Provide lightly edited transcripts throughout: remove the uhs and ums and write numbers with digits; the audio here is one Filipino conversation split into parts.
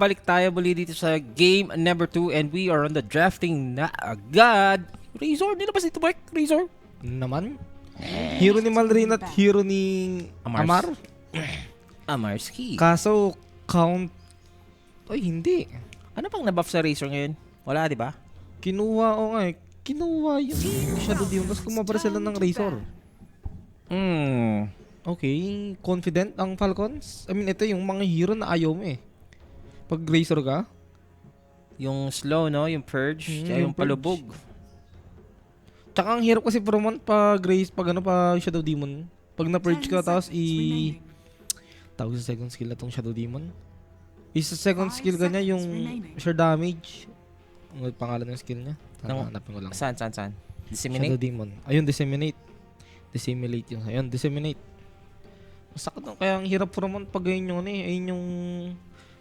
Balik tayo muli dito sa game number 2 and we are on the drafting na agad. Razor, hindi na ba si Mark? Razor? Naman? Hero ni Malrin at hero ni Amar? Amarski. Kaso, count... Ay, hindi. Ano pang nabuff sa Razor ngayon? Wala, di ba? Kinuha o nga eh. Kinuha yung Shadow Demon. Tapos kumabara sila ng Razor. Okay, confident ang Falcons? I mean, ito yung mga hero na ayaw mo eh. Pag Razor ka? Yung slow, no? Yung purge, tsaka yung yung purge. palubog. Tsaka ang hirap kasi promote pag Shadow Demon. Pag na-purge ka, tapos tawag sa second skill na tong Shadow Demon. Isa second skill ka niya, yung sure damage. Ang pangalan ng skill niya. Hanapin ko lang. Saan? Shadow Disseminate? Demon. Ayun, Disseminate. Disseminate yung... Ayun, Disseminate. Masakit nung kaya ang hirap promote pag ganyan yun eh. Ayun yung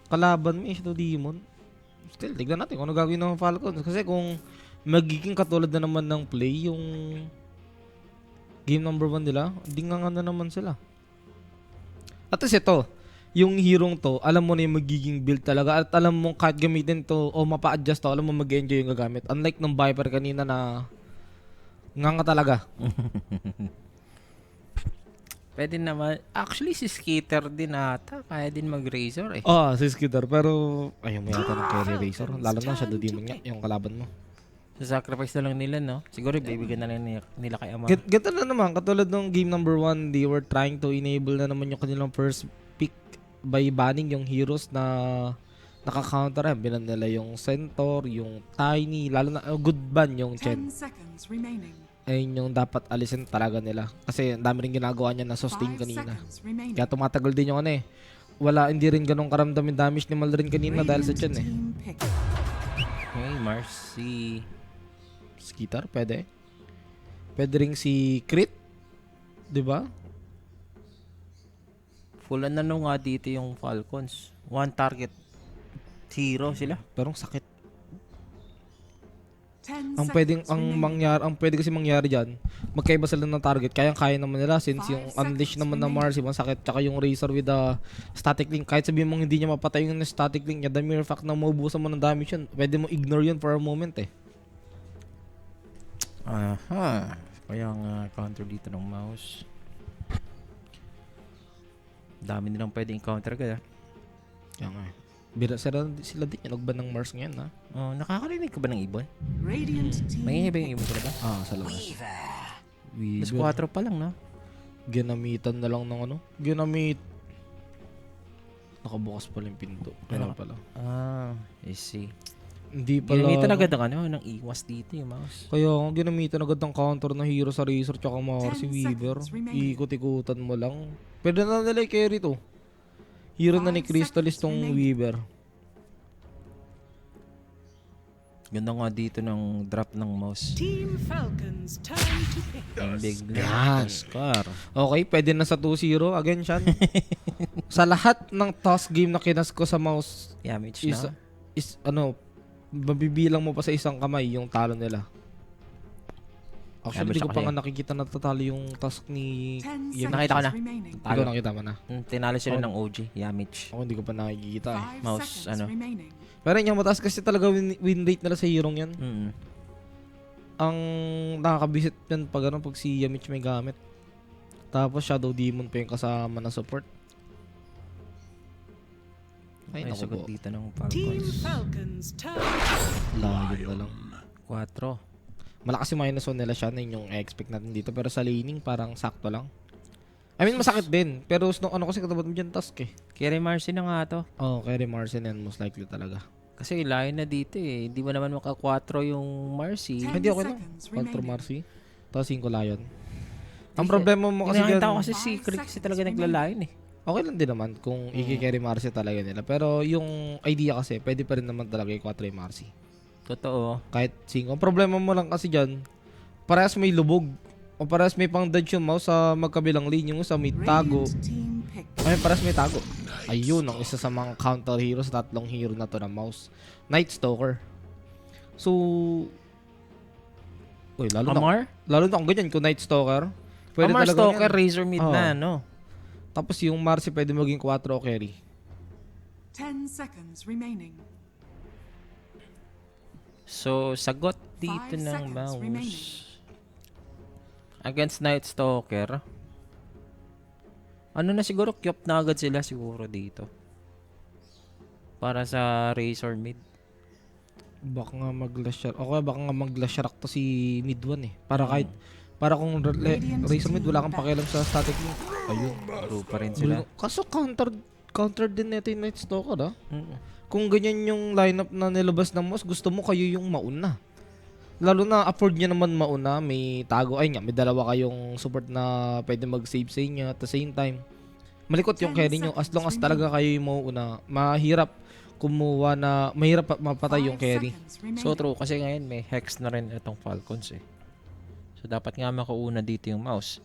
kalaban mo eh, Shadow Demon. Still, tignan natin kung ano gagawin ng Falcons. Kasi kung magiging katulad na naman ng play yung game number 1 nila, hindi nga na naman sila. At least ito, yung hero to, alam mo na yung magiging build talaga at alam mo kahit gamitin to o mapa-adjust to, alam mo mag-enjoy yung gagamit. Unlike ng Viper kanina na nga talaga. Pwede naman. Actually, si Skitter din ata. Kaya din mag-Razor eh. Si Skidder, pero ayaw mo yata ng carry Razor. Lalo na Shadow Demon nga, yung kalaban mo. Sa sacrifice na lang nila, no? Siguro ibibigyan na lang nila kay Amar. Ganito na naman, katulad ng game number 1, they were trying to enable na naman yung kanilang first pick by banning yung heroes na naka-counter. Binan nila yung Centaur, yung Tiny, lalo na good ban yung Chen. 10 seconds remaining. Ayun yung dapat alisin talaga nila. Kasi ang dami rin ginagawa niya na sustain 5 kanina. seconds remaining. Kaya tumatagal din yung ano eh. Hindi rin ganun karamdam yung damage ni Malrin kanina dahil sa Chen eh. Team pick. Hey, Marcy. Skitar, pwede. Pwede rin si Crit. Diba? Full ano nga dito yung Falcons. One target hero sila. Pero ang sakit. 10 Ang pwede kasi mangyari diyan, magkaiba sila ng target. Kaya naman nila since yung unleash naman na Mars, ibang sakit, tsaka yung Razor with the static link. Kahit sabihin mong hindi niya mapatay yung static link niya, the mere fact na maubusan mo ng damage yun, pwede mo ignore yun for a moment eh. Aha. Kaya nga counter dito ng mouse. Dami nilang pwedeng counter kaya. Kaya nga eh. Sila din yung nagban ng Mars ngayon ha. Oh, nakakarinig ka ba ng ibon? Radiant team May ba yung ibon sila ba? Sa labas. Mas 4 pa lang, no? Ginamitan na lang ng ano? Nakabukas pala yung pinto. Kaya pala. I see. Hindi pala. Ginamitan agad ng iwas dito yung mouse. Kaya nga ginamitan agad ng counter na hero sa Razor tsaka Mars si 10 Weaver. seconds remaining. Ikot-ikutan mo lang. Pwede na nila i-carry to. Hero na ni 5 Crystallis tong seconds Weaver. Ganda nga dito ng drop ng mouse. Team Falcons turn to pick. Ang big Yan. Oscar. Okay, pwede na sa 2-0. Again, Sean. Sa lahat ng toss game na kinas ko sa mouse, Damage mabibilang mo pa sa isang kamay yung talo nila. Actually, Damage hindi ko ako pa nga yan. nakikita na tatalo yung task ni 10 Yamich. Nakita ko na. seconds remaining. Ikaw nakita mo na. Tinalo sila ng OG, Yamich. Ako hindi ko pa nakikita eh. 5 Mouse, seconds remaining. Pero yung mataas kasi talaga win rate nila sa hero yan. Ang nakakabisit yan pag si Yamich may gamit. Tapos Shadow Demon pa yung kasama na support. Ay, Ay, naku sagot po. dito ng Team Falcons. Falcons turn. Layo na lang. 4. Malakas yung minus 1 nila siya na yung expect natin dito. Pero sa laning parang sakto lang. I mean, masakit din. Pero kasi katapat mo dyan task eh. Carry Marcy na nga to. Carry Marcin and most likely talaga. Kasi layo na dito eh. Hindi mo naman maka-4 yung Marcy. 10 Hindi okay lang. seconds Contra remaining. Marcy. Tapos 5 Lion. Ang problema mo kasi Nakita dyan, ko kasi si Crick kasi talaga naglalayon eh. okay lang din naman kung i-carry Marcy talaga nila. Pero yung idea kasi, pwede pa rin naman talaga i-4 yung Marcy. Totoo. Kahit 5. Ang problema mo lang kasi dyan, parehas may lubog. O parehas may pang dodge yung mouse sa magkabilang lane. Yung sa may tago. Radiant team pick. Ay, parehas may tago. Ayun, ang isa sa mga counter hero sa tatlong hero na to na mouse. Night Stalker. So, Amar? lalo na kung ganyan, kung Night Stalker. Amar talaga Stalker, yan. Razor mid na, no? Tapos yung Marcy pwede maging 4 o carry. 10 seconds remaining. So, sagot dito 5 ng seconds mouse. remaining. Against Night Stalker. Ano na siguro, Kyop na agad sila siguro dito. Para sa Razor mid. Baka nga mag-Lashrak. Okay, baka nga mag-Lashrak to si mid 1 eh. Para kahit, para kung Razor mid, wala kang pakialam sa static mo. Ayun. Bro pa rin sila. Kaso counter din natin yung Night Stalker ah. Mm. Kung ganyan yung lineup na nilabas ng mouse, gusto mo kayo yung mauna. Lalo na afford niya naman mauna, may tago. Ay nga, may dalawa kayong support na pwede mag-save sa inyo. At the same time, malikot yung 10 carry nyo. As long as talaga kayo yung mauna, mahirap kumuha na, mahirap mapatay yung 5 carry. seconds remaining. So true, kasi ngayon may hex na rin itong Falcons eh. So dapat nga makauna dito yung mouse.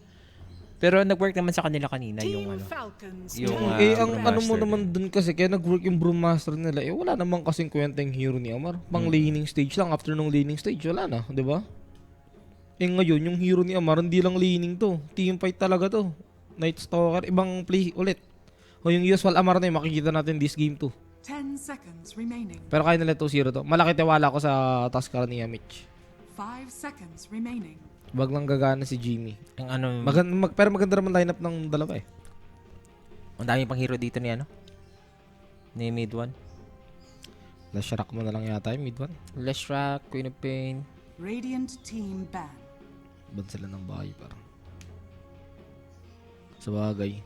Pero nag-work naman sa kanila kanina yung Team ano. Falcons. yung, turn. Eh, ang ano mo Brewmaster naman dun kasi, kaya nag-work yung Brewmaster nila, eh wala namang kasing kwenta yung hero ni Amar. Pang laning stage lang, after nung laning stage, wala na, di ba? Eh ngayon, yung hero ni Amar, hindi lang laning to. Team fight talaga to. Night Stalker, ibang play ulit. O yung usual Amar na yun, makikita natin this game 2. 10 seconds remaining. Pero kaya nila 2-0 to. Malaki tiwala ko sa Tuskar ni Mitch. 5 seconds remaining. Wag lang gagana si Jimmy. Ang ano, Pero maganda naman lineup ng dalawa eh. ang dami pang hero dito ni ano. Ni mid 1. Lashrak mo na lang yata yung mid 1. Leshrac, Queen of Pain. Radiant team ban. Ban sila ng bahay parang. Sa bagay.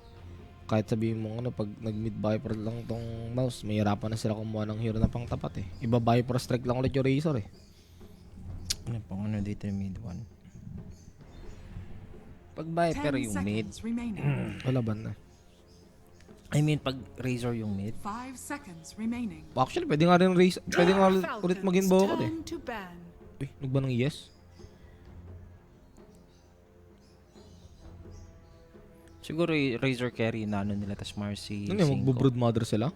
Kahit sabihin mo ano, pag nag-mid Viper lang tong mouse, may hirapan na sila kumuha ng hero na pang tapat eh. Iba Viper strike lang ulit yung Razor eh. Ano pang ano dito ni mid 1. Pag Viper 10 yung mid. seconds remaining. Wala ban na. I mean, pag Razor yung mid. 5 seconds remaining. Actually, pwede nga rin Razor, pwede nga ulit maging Bowcat eh. turn to ban. Uy, nagba ng yes? Siguro Razor carry na ano nila, tas Marcy. Ano yung Cinco. magbo-brood mother sila?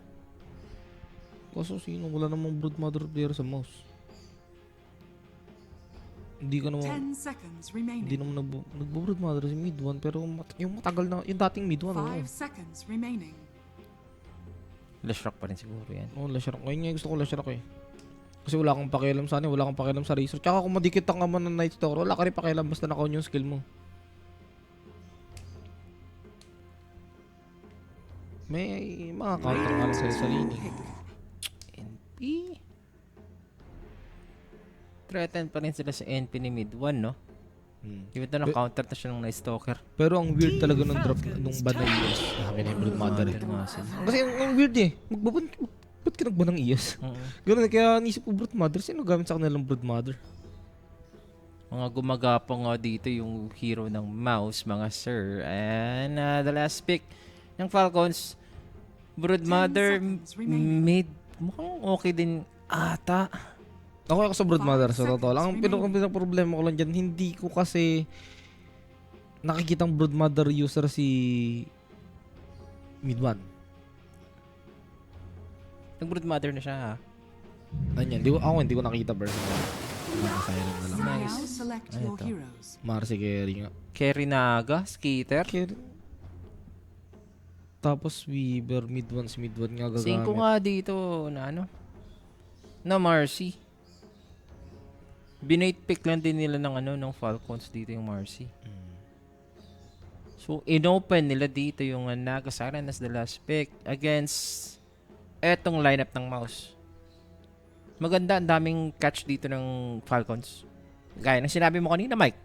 Kaso sino? Wala namang brood mother player sa mouse. Hindi ka naman, 10 seconds hindi remaining. naman nagbo-brood mother si mid 1 pero yung matagal na, yung dating mid 1 5 oh. seconds remaining. Leshrac pa rin siguro yan. Oh, Lashrak. Ngayon nga gusto ko Lashrak eh. Kasi wala akong pakialam sa wala akong pakialam sa Razor. Tsaka kung madikit ang kaman ng Night Stalker, wala ka rin pakialam basta naka-on yung skill mo. May mga counter nga rin sa'yo sa laning. NP. Threatened pa rin sila sa NP ni mid 1, no? Even though na-counter na siya ng Night Stalker. Pero ang weird talaga nung drop nung ban ng ES. Sabi na yung Brood Mother eh. Nga sila. Kasi ang weird eh. Ba't ka nagban ng ES? Ganun eh, kaya nisip ko Brood Mother. Sino gamit sa kanilang Brood Mother? Mga gumagapang nga dito yung hero ng mouse, mga sir. And the last pick ng Falcons, Broodmother seconds remaining. mid. Mukhang okay din ata. Ako sa Brood 5 Mother sa totoo lang. Ang seconds pinaka-problema ko lang dyan, hindi ko kasi nakikitang Brood Mother user si mid 1. Nag-Broodmother na siya ha. Ano yan? Hindi ko nakita personal. Siren na lang. Now Nice. select Ano your to? heroes. Marcy carry nga. Carry Naga, Skater. Tapos Weaver, mid 1 nga gagamit. 5 nga dito na ano. Na Marcy. Binate pick lang din nila ng ano ng Falcons dito yung Marcy. So inopen nila dito yung Naga Siren as the last pick against etong lineup ng mouse. Maganda, ang daming catch dito ng Falcons. Gaya ng sinabi mo kanina, Mike.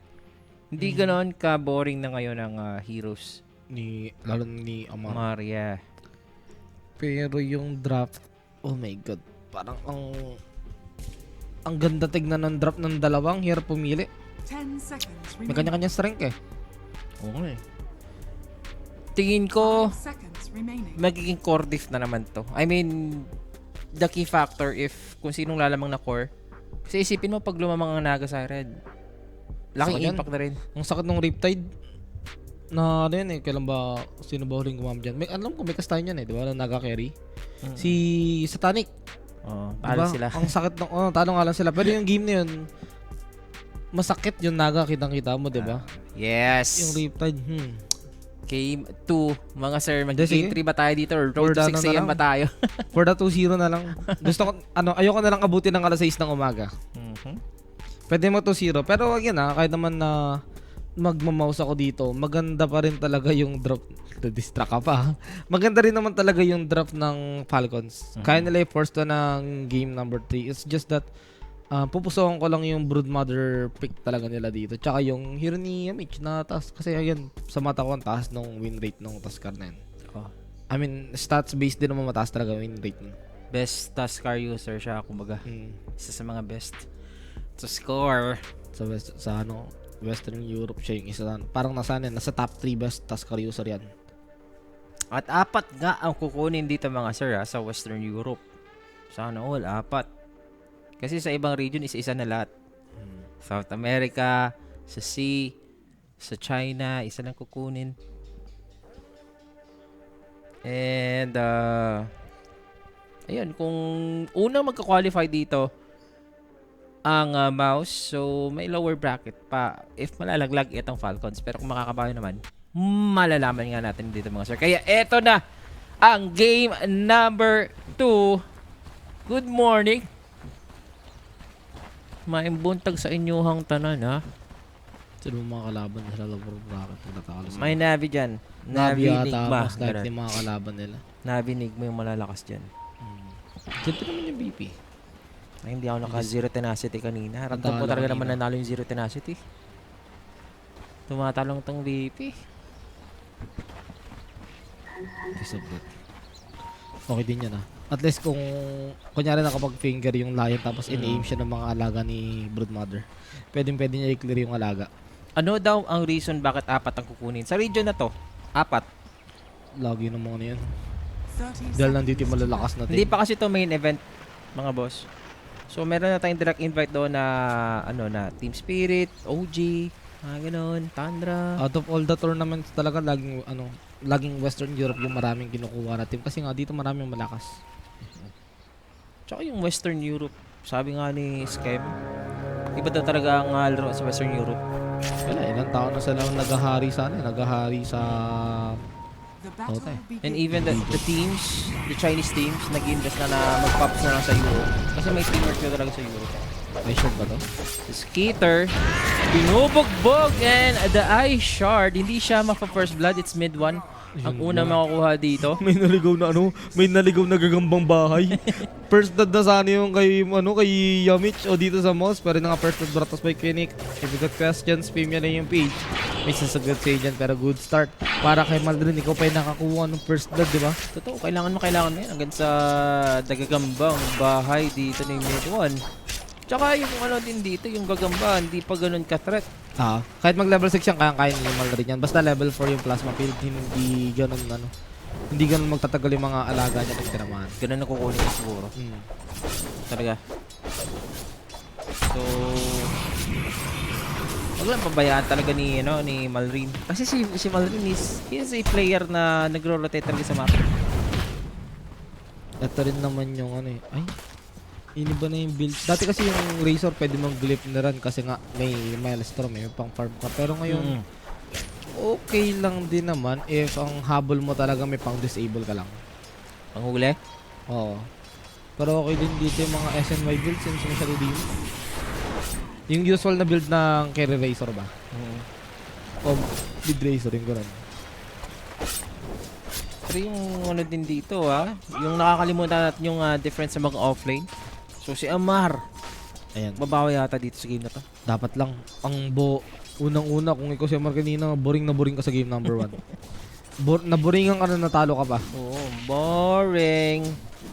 Hindi ganoon ka-boring na ngayon ang heroes. Lalo ni Amar. Maria. Pero yung draft, oh my god, parang ang ganda tignan ng draft ng dalawang, hirap pumili. 10 seconds May remaining. kanya-kanya strength eh. Oo nga eh. Tingin ko, 5 seconds remaining. magiging core diff na naman to. I mean, the key factor if kung sinong lalamang na core. Kasi isipin mo pag lumamang ang Naga Siren. Laking Sakit yan. impact na rin. Ang sakit ng Riptide na ano yan eh, kailan ba, sino ba huling gumamit dyan? Alam ko may kastayan yan eh, di ba? Na naga-carry. Si Satanic. Oo, Diba? talo sila. Ang sakit ng, talo nga lang sila. Pero yung game na yun, masakit yung Naga, kitang-kita mo, di ba? Yes. Yung Riptide, Game 2. Mga sir, Hindi, mag-game sige. 3 ba tayo dito or Or road to ano 6 na a.m. lang. ba tayo? For the 2-0 na lang. Gusto ko, ayoko na lang abutin ng alas 6 ng umaga. Pwede mo 2-0. Pero wag yan kahit naman na magmamouse ako dito, maganda pa rin talaga yung drop. Distract ka pa. Maganda rin naman talaga yung drop ng Falcons. Kaya nila i-force to ng game number 3. It's just that, pupusuan ko lang yung Broodmother pick talaga nila dito. Tsaka yung hero ni Mitch na taas. Kasi again, sa mata ko ang taas nung win rate nung Tuskar na yun. Oh. I mean, stats based din naman mataas talaga win rate nun. Best Tuskar user siya, kumbaga. Isa sa mga best to score. Sa Western Europe siya yung isa. Parang nasa top 3 best Tuskar user yan. At 4 nga ang kukunin dito mga sir sa Western Europe. Sana all, 4. Kasi sa ibang region, isa-isa na lahat. South America, sa Sea, sa China, isa lang kukunin. And, ayun, kung unang magka-qualify dito, ang mouse, so may lower bracket pa if malalaglag itong Falcons. Pero kung makakabayo naman, malalaman nga natin dito mga sir. Kaya eto na ang game number 2. Good morning. Maimbuntag sa inyuhang tanan ha. Sino mga kalaban nila lower bracket na natalo sa May Navi dyan. Navi Navi yata Nigma. mas likely mga kalaban nila. Navi Nigma yung malalakas dyan. Siyempre naman yung BP. Ay, hindi ako naka-zero tenacity kanina. Ramdam ko Natalo talaga kanina. naman nanalo yung zero tenacity. Tumatalong tong VP. Disabot. Okay din yan At least kung kunyari nakapag-finger yung lion tapos in-aim siya ng mga alaga ni Broodmother, pwede niya i-clear yung alaga. Ano daw ang reason bakit 4 ang kukunin? Sa region na to, 4. Lagi ng mga yan. 30 Dahil nandito yung seconds malalakas na Hindi team. pa kasi to main event, mga boss. So meron na tayong direct invite doon na na Team Spirit, OG, ganoon, Tundra. Out of all the tournaments talaga laging Western Europe yung maraming kinukuha na team kasi nga dito maraming malakas. Tsaka yung Western Europe, sabi nga ni Skem, iba daw talaga ang laro sa Western Europe. Wala, ilang taon na sila naghahari sa The battle Okay. And begins. even the teams, the Chinese teams, nag-invest na mag-pops na lang sa Euro. Kasi may teamwork na talaga sa Euro. Ay, sure ba to? The Skeeter, binubugbog, and the Ice Shard, hindi siya ma-first blood, it's mid 1. Ang unang makukuha dito. May naligaw na gagambang bahay. First blood na sana yung kay Yamich o dito sa Moss. Pero na nga first blood bratos by Kinik. If you got questions, PM nyo na yung page. May sasagot sa dyan pero good start. Para kay Maldrin, ikaw pa yung nakakuha ng first blood, di ba? Totoo, kailangan mo yan. Hanggang sa dagagambang bahay dito ni mid 1. Tsaka yung din dito, yung gagamba, hindi pa ganun ka-threat. Kahit mag level 6 yan, kaya ni Maldrin yan. Basta level 4 yung plasma field, hindi ganun magtatagal yung mga alaga niya pag tinamaan. Ganun na kukunin ko siguro. Talaga. So, wag lang pabayaan talaga ni Malrin. Kasi si Malrin he is a player na nagro-rotate talaga sa map. Ito rin naman yung iniba na yung build. Dati kasi yung Razor pwede mag-glip na rin kasi nga may Maelstrom, may pang farm ka. Pero ngayon, okay lang din naman if ang habol mo talaga may pang disable ka lang. Panghuli? Oo. Pero okay din dito yung mga SNY builds since masyado din. Yung usual na build ng carry Razor ba? O mid Razor yung gano'n. Pero yung din dito yung nakakalimutan natin yung difference sa mga offlane. So si Amar, Ayan. babawi yata dito sa game na to. Dapat lang. Unang-una, kung ikaw si Amar kanina, boring na boring ka sa game number 1. Naboringan ka na natalo ka pa. Oo, boring.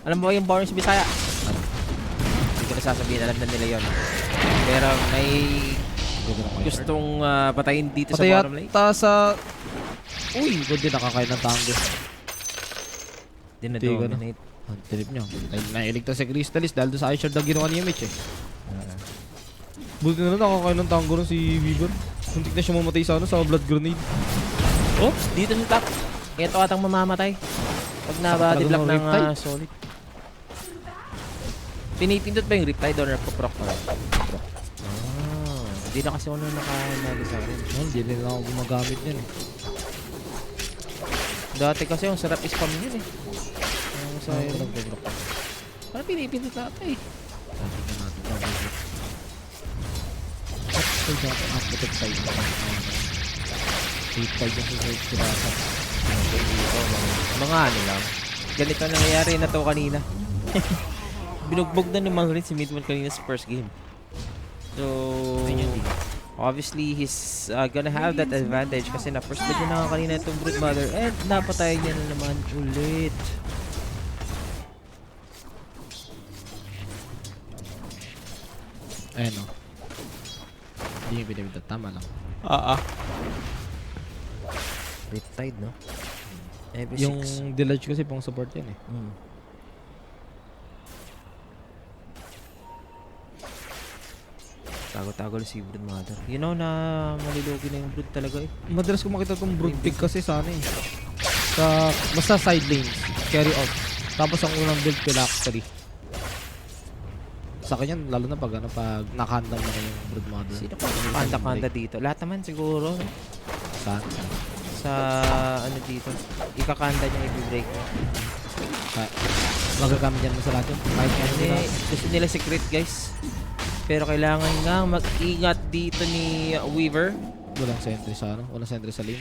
Alam mo ba yung boring sa Bisaya? Hindi ko na sasabihin, alam na nila yun. Pero may gustong patayin dito sa bottom lane. Patay sa... Uy, hindi nakakain ng tango. Dinadominate. Ang trip nyo. Nailigtas si Crystallis dahil doon sa Ice Shard ang ginawa ni Mitch Buti na nakakain ng tango rin si Weaver. Muntik na siya mamatay sa sa blood grenade. Oh, dito sa top. Ito atang mamamatay. Pag na-body block ng solid. Pinipindot ba yung Riptide or nagpo-proc pa rin? Hindi na kasi ako nakagali sa akin. Hindi nila ako gumagamit yan Dati kasi ang sarap spam yun eh. Ang Saan ko Siren. nag-block pa? Parang pinipindot natin eh. Sabi na natin na may Ay, dapat uploaded tayo. 8-5 yung susunod sila sa Dito, mga ano lang. Ganito ang nangyayari na to kanina. Binugbog na ni Malrin si Midman kanina sa first game. So, obviously, he's gonna have that advantage kasi na-first blood niya na kanina itong Broodmother and napatay niya na naman ulit. Ayan o. Hindi yung binibigyan. Tama lang. Riptide, no? Every Yung 6. Delage kasi pang support yan eh. Tago-tago lang si Broodmother. You know na malilugi na yung Brood talaga eh. Madalas ko makita itong brood pick kasi sa ano eh. Basta side lanes. Carry out. Tapos ang unang build phylactery. Sa akin yan, lalo na pag nakandam na yung Broodmother. Sino pa kanda-kanda dito? Lahat naman siguro. No? Saan? Sa ano dito. Ikakanda niya i-break niya. Magagamit yan mo sa lahat yun. Kahit nga Kasi nila. gusto nila secret guys. Pero kailangan nga mag-ingat dito ni Weaver. Walang sentry sa ano. Walang sentry sa lane.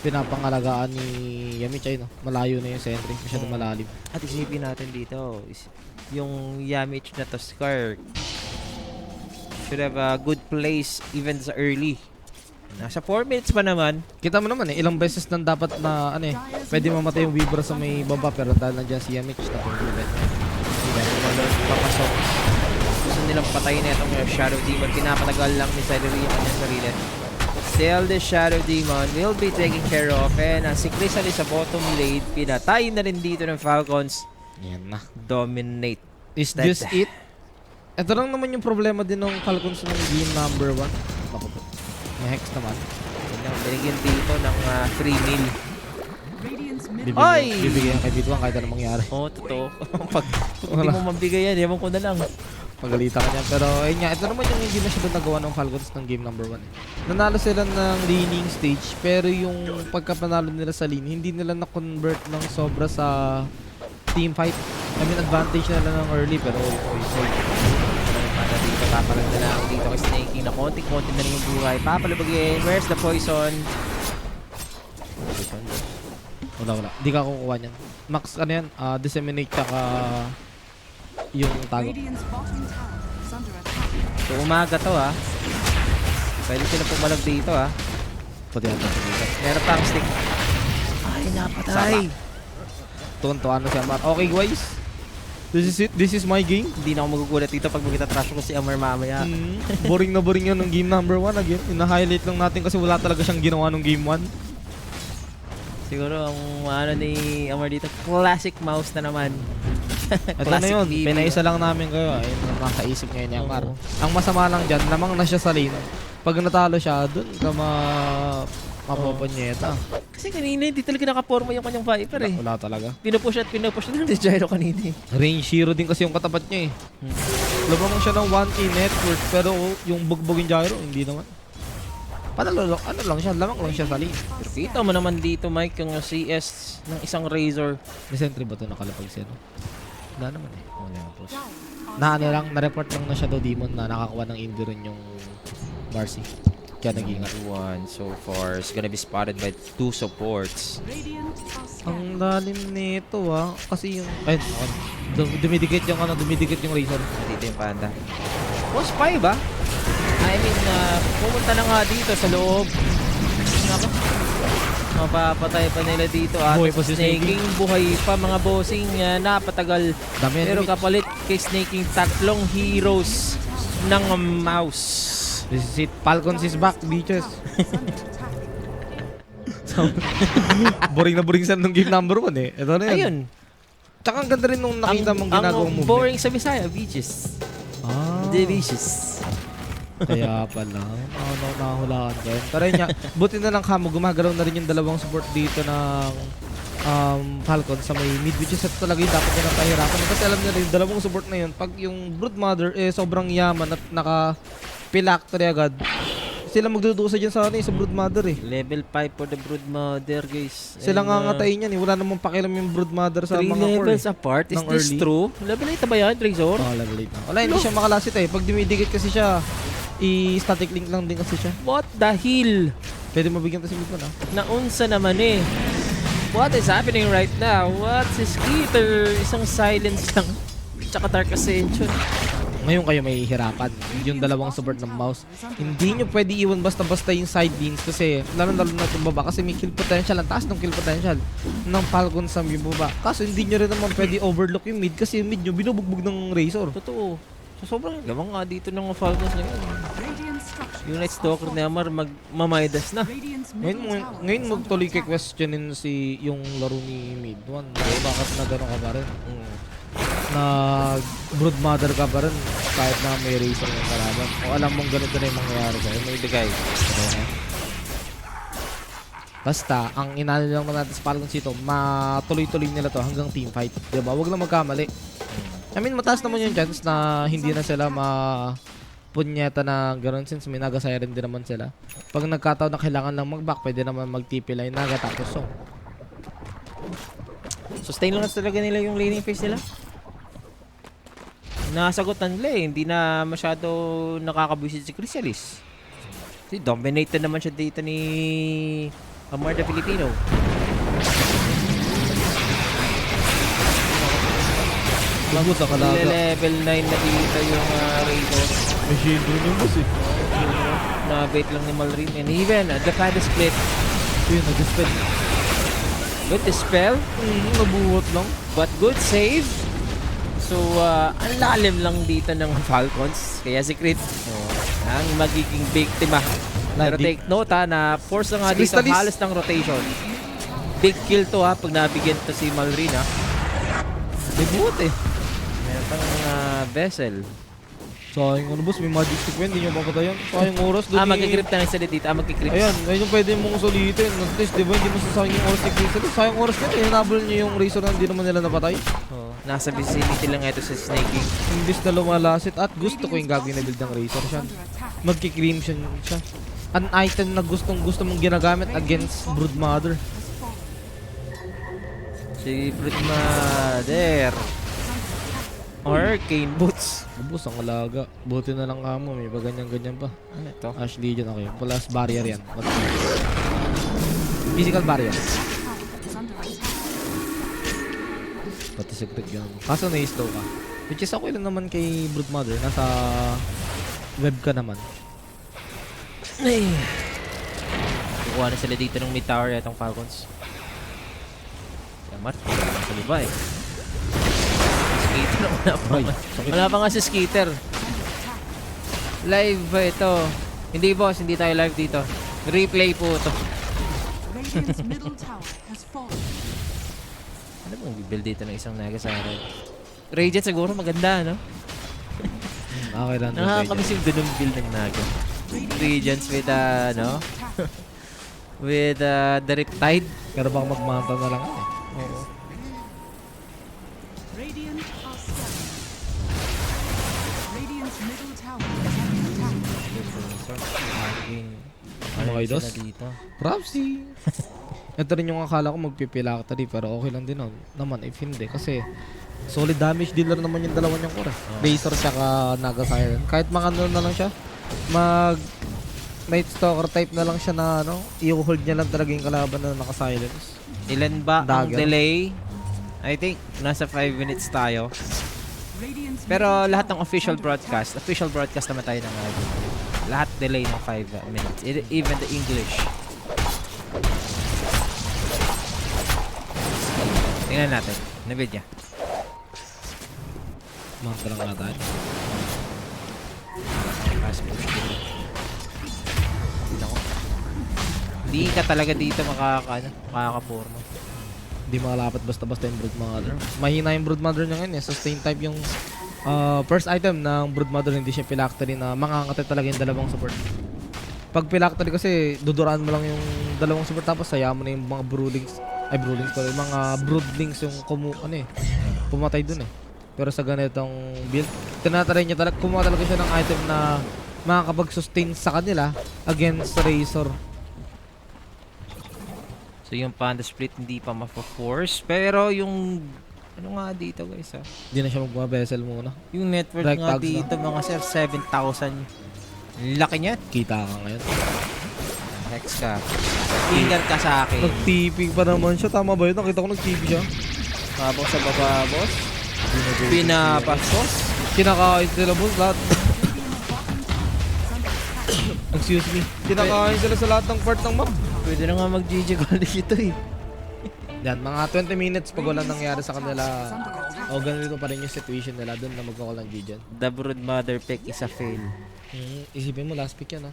Pinapangalagaan ni Yamich ay no. Malayo na yung sentry. Masyado malalim. At isipin natin dito yung Yamich na to Skark should have a good place even sa early. Nasa 4 minutes pa naman. Kita mo naman eh. Ilang beses nang dapat na ano eh. Pwede mamatay yung Weaver sa may baba. Pero dahil nandiyan si Yamich na tunggulan. Papasok. Gusto nilang patayin na itong Shadow Demon. Pinapatagal lang ni Celery ang kanyang sarili. Still, the Shadow Demon will be taken care of. And si Chrysalis sa bottom lane, pinatay na rin dito ng Falcons. Yan na. Dominate. Is That- this it? Ito lang naman yung problema din ng Falcons ng game number 1. Ako po. May hex naman. Binigyan dito ng 3 mil. Radiant's middle Bibigyan, Ay! bibigyan kay Bitwan kahit anong mangyari. Oo, totoo. Pag hindi mo mabigay yan, ewan ko na lang. Pagalitan ka niyan. Pero ayun nga, ito naman yung hindi na siya nagawa ng Falcons ng game number 1 eh. Nanalo sila ng laning stage pero yung pagkapanalo nila sa lane, hindi nila na-convert ng sobra sa team fight. I mean, advantage nila ng early pero Para dito, papalag na lang dito kay Snakey na konti-konti na rin yung buhay. Papalabagin, where's the poison? wala. Di ka kukuha niyan. Max, ano yan? Disseminate tsaka yung tago. Radiant's bottom tower is under attack. So umaga to ha. Pwede sila pumalag dito ha. Pati yan. Meron pang stick. Ay, napatay. Tuwan-tuwa na si Amar. Okay guys. This is it. This is my game. Hindi na ako magugulat dito pag magkita-trash ko si Amar mamaya. Boring na boring yun ng game number 1 again. Ina-highlight lang natin kasi wala talaga siyang ginawa nung game 1. Siguro ang ano ni Amar dito, classic mouse na naman. Ito na yun. BB. Pinaisa lang namin kayo. Ayun ang makaisip ngayon ni Amar. Oo. Ang masama lang dyan, lamang na siya sa lane. Pag natalo siya, dun ka mapoponyeta. Kasi kanina hindi talaga nakaporma yung kanyang Viper eh. Wala talaga. Pinupush na ni Gyro kanina eh. Range 0 din kasi yung katapat niya eh. Lamang siya ng 1K network pero yung bugbugin gyro, hindi naman. Panalo, ano lang siya, lamang lang siya sa lane. Pero kita mo naman dito Mike yung CS ng isang Razor. May sentry ba ito nakalapag siya? No? Wala naman eh. Dire are Na ano lang, na-report lang na Shadow Demon na nakakuha ng injury yung Marcy. Kaya nag-ingat. One so far is gonna be spotted by 2 supports. Radiant are scared. Ang lalim nito kasi yung... Ay, dumidikit yung dumidikit yung Razor. Dito yung panda. Oh, spy ba? I mean, pumunta na nga dito sa loob. Nako. Mapapatay pa nila dito at Buhay pa si Snaking buhay pa mga bossing napatagal. Dami yan, Pero Mitch. kapalit kay Snaking tatlong heroes ng mouse. This is it. Falcons is back, bitches. Boring na boring sa nung game number 1 eh. Ito na yun. Ayun. Tsaka ang ganda rin nung nakita mong ginagawang ang movement. boring sa Bisaya, beaches. Ah, Delicious. kaya pala. Nakahulaan ko yun. Pero yun nga, buti na lang kamo, gumagalaw na rin yung dalawang support dito ng Falcon sa may mid, which is talaga yung dapat nila pahirapan. Kasi alam nila yung dalawang support na yun, pag yung Broodmother sobrang yaman at naka-phylactery agad, Sila magdudusa dyan sa sa Brood Mother eh. Level 5 for the Brood Mother, guys. Sila And, nga ngatayin yan eh. Wala namang pakialam yung Brood Mother sa 3 mga core. levels apart? Is ng this early. true? Level 8 ba yan, Razor? Oh, level 8 na. Wala, hindi siya makalasit eh. Pag dumidikit kasi siya, i-static link lang din kasi siya. What the hell? Pwede mabigyan to si Midman ah. Naunsa naman eh. What is happening right now? What's this Skeeter? Isang silence lang. Tsaka Dark Ascension. Ngayon kayo may hihirapan. Yung dalawang support ng mouse. Hindi nyo pwede iwan basta-basta yung side beams kasi lalo-lalo na itong baba kasi may kill potential. Ang taas ng kill potential ng Falcon sa yung baba. Kaso hindi nyo rin naman pwede overlook yung mid kasi yung mid nyo binubugbog ng Razor. Totoo. So, sobrang lamang nga dito ng mga Falcons ngayon. Radiant structures Yung Night are Stalker ni Amar mamaidas na. Radiant's Ngayon, middle tower ngayon is mo under tuloy attack. questionin si yung laro ni Mid One. Bakit na gano'n ka pa rin? Na Brood Mother ka pa rin kahit na may Razor yung kalaban. O alam mong ganito na yung mangyayari sa'yo. May bigay. Basta, ang inano lang naman natin sa Falcons dito, matuloy-tuloy nila to hanggang team fight. Diba? Huwag lang magkamali. I mean, mataas naman yung chance na hindi na sila punyeta na gano'n since may Naga Siren din naman sila. Pag nagkataon na kailangan lang mag-back, pwede naman mag-TP line Naga tapos song. Sustain lang talaga nila yung laning phase nila. Nasagutan nila eh. Hindi na masyado nakakabuisit si Chrysalis. Kasi dominated naman siya dito ni Amar the Filipino. Lagot sa kalaga. Level 9 na dito yung Razor. May shield rin yung boss eh. Na-bait lang ni Malrin. And even the pad split. Yun, nag-dispel. Good dispel. Nabuhat lang. But good save. So, ang lalim lang dito ng Falcons. Kaya si Crit ang magiging biktima. Pero Di- take note na force na nga Si dito Crystallis. halos ng rotation. Big kill to pag nabigyan to si Malrin May buhat eh. Meron pang vessel. Sayang ano boss, may magic stick pa yun, hindi nyo papatayan. Sayang oras doon Magkikrip na isa dito. Magkikrip. Ayan, ayun yung pwede mong sulitin. At least, di ba, hindi mo sasayang yung oras ni Crystal. Sayang oras nila, hinabol nyo yung Razor na hindi naman nila napatay. Nasa vicinity lang ito sa Snaking. Imbis na lumalasit at gusto ko yung gagawin na build ng Razor siya. Under attack. Magki-crimson siya. An item na gustong gusto mong ginagamit against Brood Mother. Si Brood Mother. Arcane Boots. Ubus ang alaga. Buti na lang kamo, may pa ganyan-ganyan pa. Ano ito? Ash Legion, okay. Plus barrier yan. Physical barrier. Is under attack. Pati si Crit yun. Kaso na-slow ka. Which is okay lang naman kay Brood Mother. Nasa web ka naman. Ay. Kukuha na sila dito ng mid tower itong Falcons. Yamat. Sa liba eh. Skater wala pa Ay, nga. sakit. Wala pa nga si Skater. Live ba ito? Hindi boss, hindi tayo live dito. Replay po ito. Radiant's middle tower has fallen. Ano bang build dito ng isang Naga Siren? Radiant siguro maganda, no? Okay lang. Nakakamiss yung ganung build ng Naga. Radiants with no? With the Riptide. Pero baka magmanta na lang eh. Oo. Radiant are scanning. Radiant's middle tower is under attack. Mga idos? Dito. Propsy! Ito rin yung akala ko magpipilactory pero okay lang din naman if hindi kasi solid damage dealer naman yung dalawa niyang core. Razor saka Naga Siren. Kahit mga ano na lang siya, mag Night Stalker type na lang siya na i-hold niya lang talaga yung kalaban na naka-silence. Ilan ba ang Dagger. delay? I think nasa 5 minutes tayo. Radiant's Pero lahat ng official broadcast naman tayo ng lahat delay ng 5 minutes. Even the English. Tingnan natin. Nvidia. Manta lang nga tayo. Fast push dito. Nako. Hindi ka talaga dito makakapurno. Hindi makalapat basta-basta yung Brood Mother. Mahina yung Brood Mother niya ngayon eh. Sustain type yung first item ng Brood Mother, hindi siya phylactery na mangangate talaga yung dalawang support. Pag phylactery kasi, duduraan mo lang yung dalawang support tapos saya mo na yung mga broodlings. Yung mga broodlings yung pumatay dun eh. Pero sa ganitong build, tinatry niya talaga, kumuha talaga siya ng item na makakapag-sustain sa kanila against Razor. So yung Panda Split hindi pa ma-force. Pero yung... Ano nga dito guys ha? Hindi na siya magpa-vessel muna. Yung network Like nga tags na. dito mga sir, 7,000. Laki niya. Kita ka ngayon. Hex ka. Finger ka sa akin. Nag-TP pa naman siya. Tama ba yun? Nakita ko nag-TP siya. Habang sa baba, boss. Pinapastos. Kinakain sila boss lahat. Excuse me. Kinakain sila sa lahat ng part ng map. Pwede na nga mag-GG goal dito eh. Yan, mga 20 minutes pag wala nangyari sa kanila. O ganito pa rin yung situation nila. Doon na magkakall ng G dyan. The Broodmother pick is a fail. Isipin mo, last pick yan ha.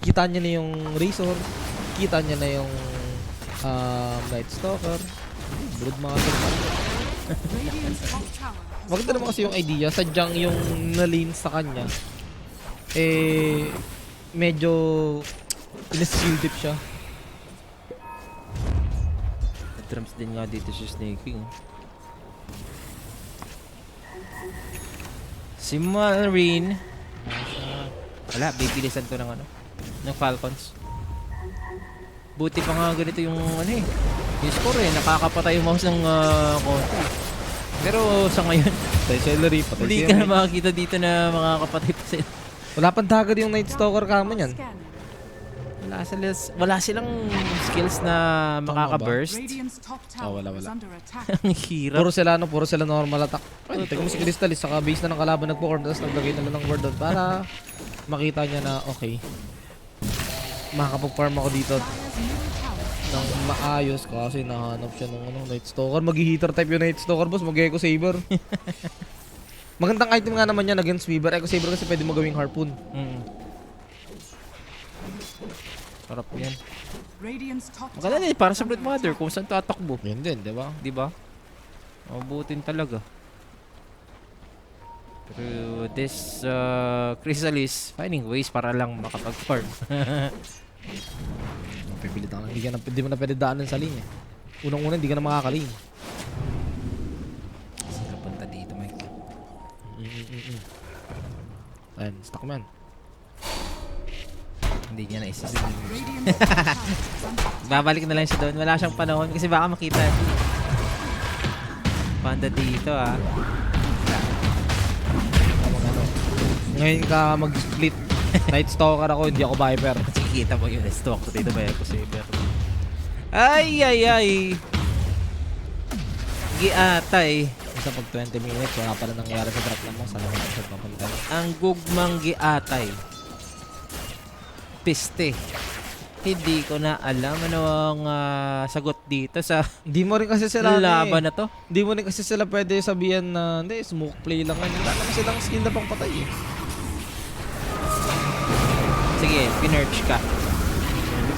Kita niya na yung Razor. Kita niya na yung Night Stalker. Broodmother. Maganda naman kasi yung idea. Sadyang yung na-lean sa kanya. Eh, medyo in-skill dip siya. Drums din nga dito si Snake King. Si Marine. Wala, bibilisan to ng ano. Ng Falcons. Buti pa nga ganito yung ano eh. Yung score eh. Nakakapatay yung mouse ng konti. Pero sa ngayon, Patay celery, patay hindi ka na makakita dito na makakapatay pa sila. Wala pang dagger yung Night Stalker kamo niyan. Wala silang skills na makaka-burst. Wala. Ang hirap. Puro sila normal attack. Ay, teka mo si Crystallis, saka base na ng kalaban nagpo-corn, tapos naglagay na lang ng ward doon para makita niya na okay. Makakapag-farm ako dito ng maayos kasi nahanap siya ng Night Stalker. Mag-heater type yung Night Stalker boss, mag-Echo Saber. Magandang item nga naman yan against Weaver. Echo Saber kasi pwede mo gawing harpoon. Sarap yan. Maganda din para sa Broodmother kung saan tatakbo. Yan din, di ba? Di ba? Mabutin talaga. Pero this Chrysalis finding ways para lang makapag-farm. Pipilit ako. Hindi mo na pwede daanan sa lane eh. Unang-una, hindi ka na makaka-lane. Sino punta dito, Mike? Ayan, stuck man. Hindi niya naisisip. Babalik na lang siya doon. Wala siyang panahon kasi baka makita. Panda dito ah. Ngayon ka mag-split. Night Stalker ako, hindi ako Viper. Kasi kita mo yun. Stalk ko dito ba Echo Saber. Ay! Giatay. Isa pag 20 minutes, wala pala nangyari sa drop lang mo. Sana mo siya papunta. Ang gugmang giatay. Piste. Hindi ko na alam ano ang sagot dito sa Hindi mo rin kasi sila laban na to. Hindi mo rin kasi sila pwede sabihan na hindi, smoke play lang. Wala naman silang skill na pang patay eh. Sige, pinurge ka.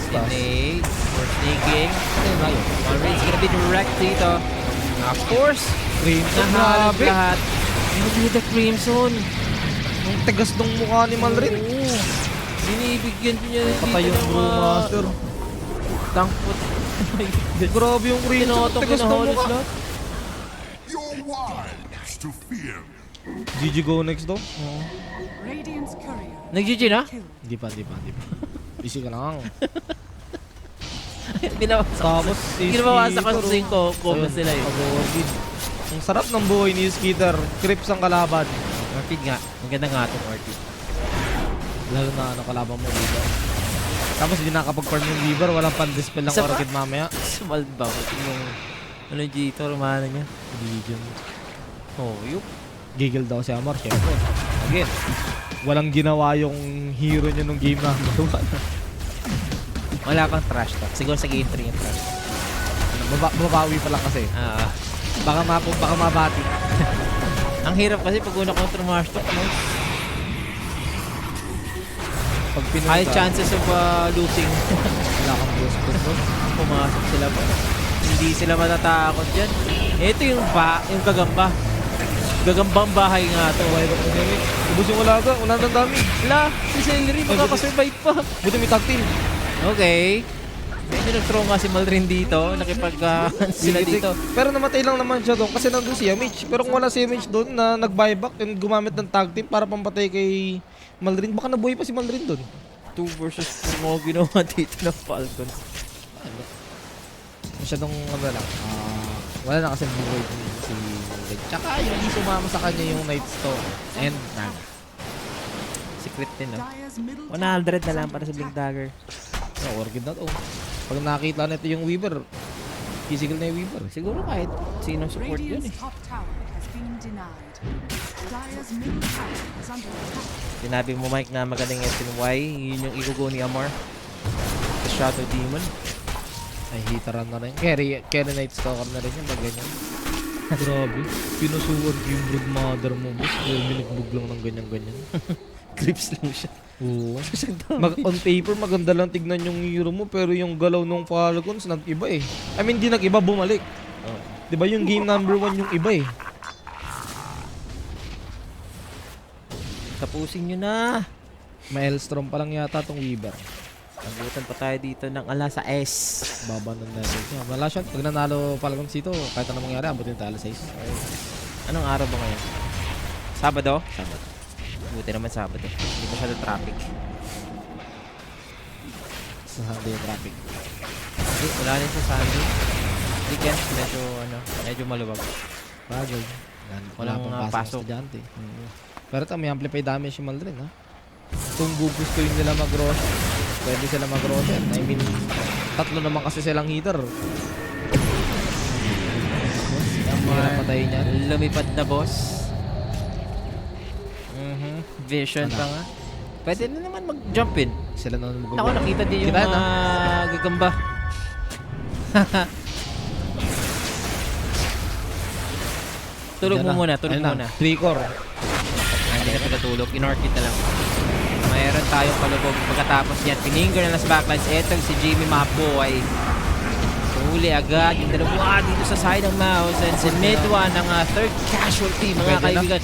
Snake. For snaking. Alright, it's gonna be direct dito. Of course. Crimson, Nahalat grabe. lahat. Hindi the Crimson. Ang tigas ng mukha ni Malrin. Oo. Binibigyan niya Patay yung Brewmaster. Tangpot. Grabe yung Crimson. Ang tigas ng mukha. You're wise to fear. GG go next daw. Nag-GG na? Hindi pa. Easy ka lang. Binawasak. Tapos Ginawasak kasi yung comments nila eh. Ang sarap ng buhay ni Skitter. Crips ang kalaban. Orchid nga. Maganda nga itong Orchid. Lalo na kalaban mo dito. Tapos hindi nakapag-farm yung Weaver. Walang pan-dispel ng Isa pa? Orchid mamaya. Sumalba ko. Ano dito? Rumana niya. Legion. Oh, yup. Giggle daw si Amar. Siyempre. Again. Walang ginawa yung hero niya nung game na. Wala pang trash talk. Siguro sa game 3 yung trash talk. Babawi pa lang kasi. Baka mabati. Ang hirap kasi pag una counter marsh talk, no? Pag pinunta, High chances of losing. wala kang boost bro. Pumasok sila pa. Hindi sila matatakot dyan. Ito yung gagamba. Gagambang bahay nga to. Ubus yung wala La, si Celery makakasurvive pa. Buti may tag team. Okay. Medyo nag-throw nga si Malrin dito. Nakipag sila dito. Pero namatay lang naman siya doon kasi nandun si Yamich. Pero kung wala si Yamich doon na nag-buyback and gumamit ng tag team para pampatay kay Malrin, baka nabuhay pa si Malrin doon. 2 versus 4 mo ginawa dito ng Falcons. Masyadong ano lang. Wala na kasi buhay din si Malrin. Tsaka yung di sumama sa kanya yung Night Stone and Naga. Secret din, no? 100 na lang para sa Blink Dagger. Oh, orchid na to. Pag nakita nito yung Weaver, physical na yung Weaver. Siguro kahit sino support yun eh. Radiant's top tower has been denied. Dire's middle tower is under attack. Sinabi mo, Mike, na magaling SNY. Yun yung igugo ni Amar. The Shadow Demon. Ay, hitaran na rin. Carry Night Stalker na rin yung pag ganyan. Grabe. Pinusuwag yung brood mother mo, boss. Binigbog lang ng ganyan-ganyan. Grips lang siya. Oo. On paper, maganda lang tignan yung hero mo, pero yung galaw ng Falcons, nag-iba eh. I mean, di nag-iba, bumalik. Oh. Diba yung game number 1 yung iba eh. Tapusin nyo na. Maelstrom pa lang yata tong Weaver. Nagutan pa tayo dito ng ala sa S. Baba ng level niya. Wala siya. Pag nanalo Falcons dito, kahit anong mangyari, abutin tayo sa 6. Anong araw ba ngayon? Sabado? Sabado. Buti naman Sabado. Hindi masyado traffic. Sa Sunday traffic. Hindi, wala rin sa Sunday. Weekend, medyo maluwag. Bagay. Walang pasok. Estudyante. Pero ito, may amplify damage yung Maldrin, ha? Kung gugustuhin nila mag-rush, pwede sila mag-rush. I mean, 3 naman kasi silang hitter. Mahirap patayin yan. Lumipad na, boss. Vision Ano? pa nga. Pwede na naman mag-jump in. Sila naman mag-go. Ako nakita din yung Kita na. gagamba. Tulog mo muna, tulog mo muna. 3 core. Hindi na pinatulog, in-orchid na lang. Mayroon tayong palubog pagkatapos yan. Pininger na lang sa backlines. Etong si Jimmy Mapoy. Huli agad yung dalawa dito sa side ng Mouse. And si Midwa ng third casualty, mga Pwede na. kaibigan.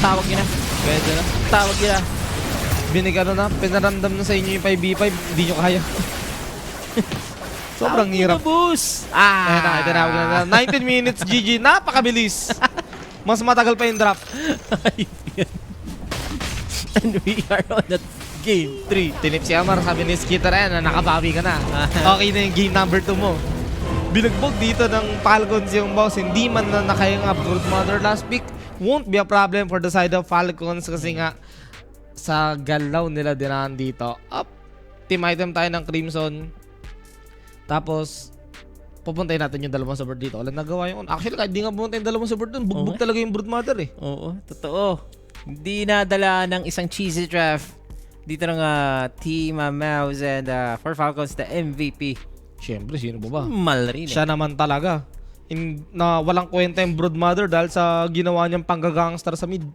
Tawag yun na. Pwede na. Tawag yun na. Binigano na, pinaramdam na sa inyo yung 5v5, hindi nyo kaya. Sobrang hirap. Boss! Ayan na, tinawag na. 19 minutes, GG. Napakabilis. Mas matagal pa yung drop. And we are on the game 3. Tinip si Amar, sabi ni Skitter, na nakabawi ka na. Okay na yung game number 2 mo. Binugbog dito ng Falcons yung boss. Hindi man na nakayang Brood Mother last pick. Won't be a problem for the side of Falcons kasi nga sa galaw nila dinahan dito. Up. Team item tayo ng Crimson. Tapos, pupuntayin natin yung dalawang support dito. Wala nagawa yung... Actually, kahit di nga pumunta yung dalawang support dun, bugbog talaga yung Brood Mother eh. Oo, totoo. Hindi nadala ng isang cheesy draft dito ng Team Mouse and for Falcons the MVP. Siyempre, sino ba ba? Malrin eh. Siya naman talaga. Na walang kwenta yung Brood Mother dahil sa ginawa niyang panggagangstar sa mid.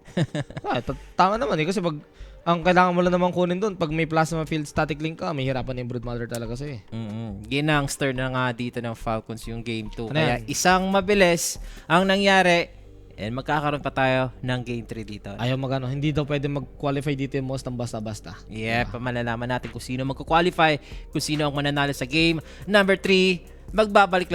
Tama naman eh. Kasi pag ang kailangan mo lang naman kunin doon, pag may plasma field static link ka, may hirapan yung Brood Mother talaga sa'yo eh. Ginangster na nga dito ng Falcons yung game 2. Ano Kaya yan? isang mabilis ang nangyari and magkakaroon pa tayo ng game 3 dito. Ayaw magano, hindi daw pwede mag-qualify dito yung most ng basta-basta. Yeah, pamalalaman natin kung sino magko-qualify, kung sino ang mananalo sa game number 3. Magbabalik lang